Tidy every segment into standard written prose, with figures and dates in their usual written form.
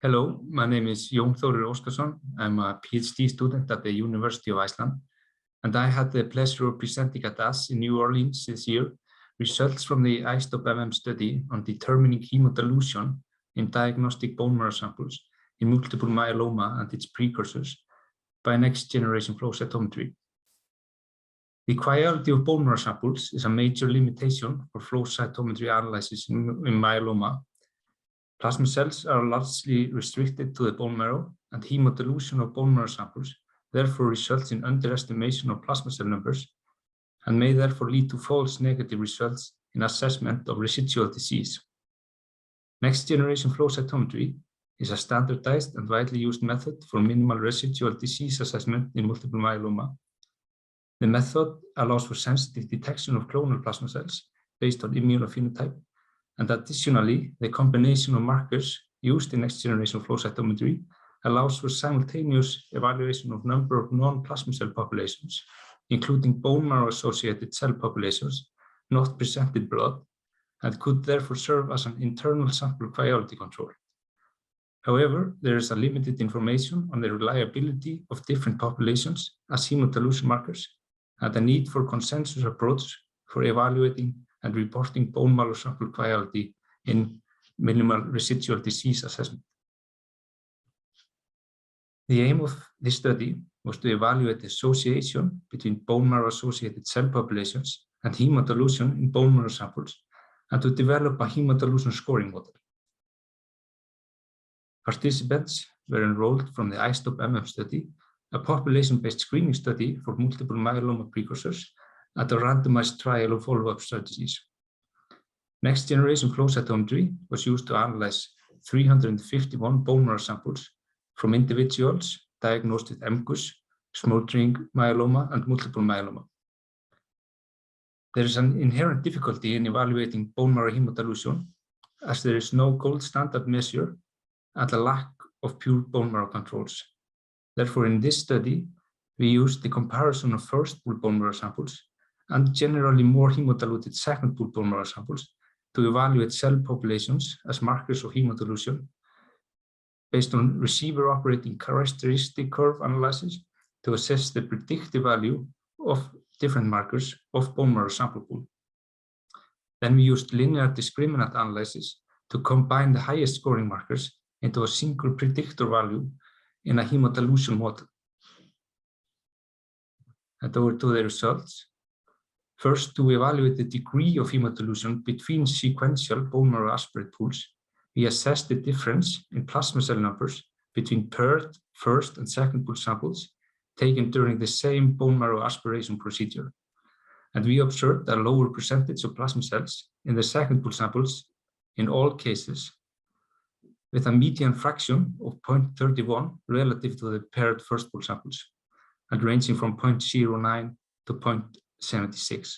Hello, my name is Jon Þórir Oskarsson. I'm a PhD student at the University of Iceland, and I had the pleasure of presenting at us in New Orleans this year results from the iStopMM study on determining hemodilution in diagnostic bone marrow samples in multiple myeloma and its precursors by next-generation flow cytometry. The quality of bone marrow samples is a major limitation for flow cytometry analysis in myeloma. Plasma cells are largely restricted to the bone marrow, and hemodilution of bone marrow samples therefore results in underestimation of plasma cell numbers and may therefore lead to false negative results in assessment of residual disease. Next-generation flow cytometry is a standardized and widely used method for minimal residual disease assessment in multiple myeloma. The method allows for sensitive detection of clonal plasma cells based on immunophenotype, and additionally, the combination of markers used in next-generation flow cytometry allows for simultaneous evaluation of number of non-plasma cell populations, including bone marrow-associated cell populations not present in blood, and could therefore serve as an internal sample quality control. However, there is a limited information on the reliability of different populations as hemodilution markers, and a need for consensus approach for evaluating and reporting bone marrow sample quality in minimal residual disease assessment. The aim of this study was to evaluate the association between bone marrow-associated cell populations and hemodilution in bone marrow samples, and to develop a hemodilution scoring model. Participants were enrolled from the iStopMM study, a population-based screening study for multiple myeloma precursors, at a randomized trial of follow-up strategies. Next-generation flow cytometry was used to analyze 351 bone marrow samples from individuals diagnosed with MGUS, smoldering myeloma, and multiple myeloma. There is an inherent difficulty in evaluating bone marrow hemodilution, as there is no gold standard measure and a lack of pure bone marrow controls. Therefore, in this study, we used the comparison of first pool bone marrow samples and generally more hemodiluted second pool bone marrow samples to evaluate cell populations as markers of hemodilution based on receiver operating characteristic curve analysis to assess the predictive value of different markers of bone marrow sample pool. Then we used linear discriminant analysis to combine the highest scoring markers into a single predictor value in a hemodilution model. And over to the results. First, to evaluate the degree of hemodilution between sequential bone marrow aspirate pools, we assessed the difference in plasma cell numbers between paired first and second pool samples taken during the same bone marrow aspiration procedure. And we observed a lower percentage of plasma cells in the second pool samples in all cases, with a median fraction of 0.31 relative to the paired first pool samples, and ranging from 0.09 to 0.76.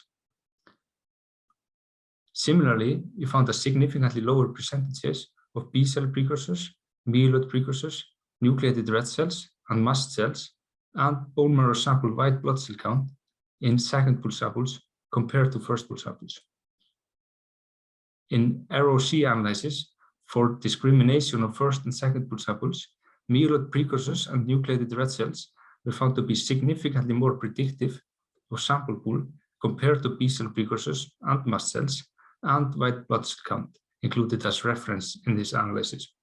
Similarly, we found a significantly lower percentages of B-cell precursors, myeloid precursors, nucleated red cells, and mast cells, and bone marrow sample white blood cell count in second pool samples compared to first pool samples. In ROC analysis for discrimination of first and second pool samples, myeloid precursors and nucleated red cells were found to be significantly more predictive of sample pool compared to B-cell precursors and mast cells and white blood cell count included as reference in this analysis.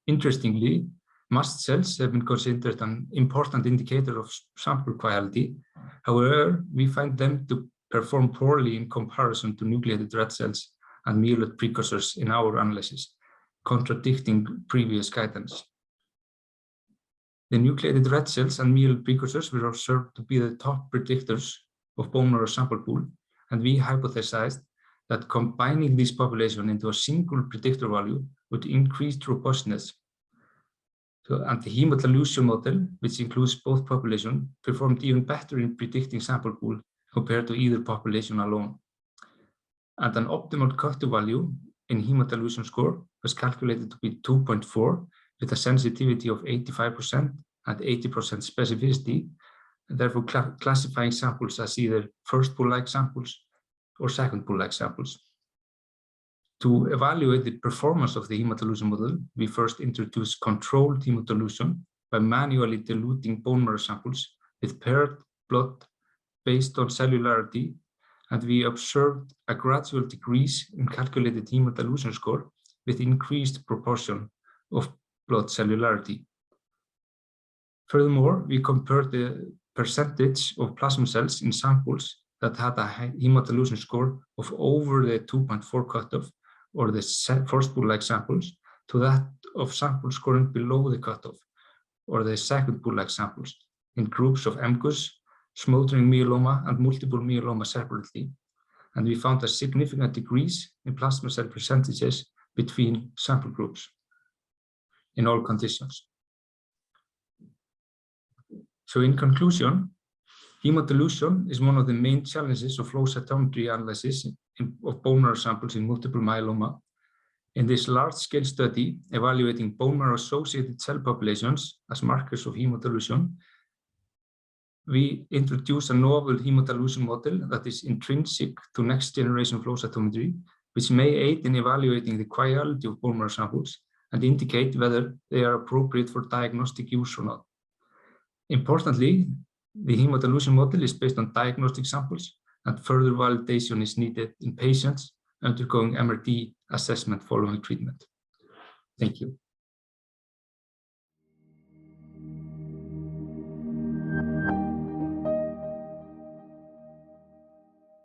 Interestingly, mast cells have been considered an important indicator of sample quality. However, we find them to perform poorly in comparison to nucleated red cells and myeloid precursors in our analysis, contradicting previous guidance. The nucleated red cells and myeloid precursors were observed to be the top predictors of bone marrow sample pool, and we hypothesized that combining this population into a single predictor value would increase robustness. And the hemodilution model, which includes both populations, performed even better in predicting sample pool compared to either population alone. And an optimal cutoff value in hemodilution score was calculated to be 2.4 with a sensitivity of 85% and 80% specificity, and therefore classifying samples as either first pool-like samples or second pool-like samples. To evaluate the performance of the hemodilution model, we first introduced controlled hemodilution by manually diluting bone marrow samples with paired blood based on cellularity, and we observed a gradual decrease in calculated hemodilution score with increased proportion of blood cellularity. Furthermore, we compared the percentage of plasma cells in samples that had a hemodilution score of over the 2.4 cutoff, or the first pool-like samples, to that of samples scoring below the cutoff, or the second pool-like samples, in groups of MGUS, smoldering myeloma, and multiple myeloma separately. And we found a significant decrease in plasma cell percentages between sample groups in all conditions. So in conclusion, hemodilution is one of the main challenges of flow cytometry analysis of bone marrow samples in multiple myeloma. In this large-scale study evaluating bone marrow-associated cell populations as markers of hemodilution, we introduce a novel hemodilution model that is intrinsic to next-generation flow cytometry, which may aid in evaluating the quality of bone marrow samples and indicate whether they are appropriate for diagnostic use or not. Importantly, the hemodilution model is based on diagnostic samples, and further validation is needed in patients undergoing MRD assessment following treatment. Thank you.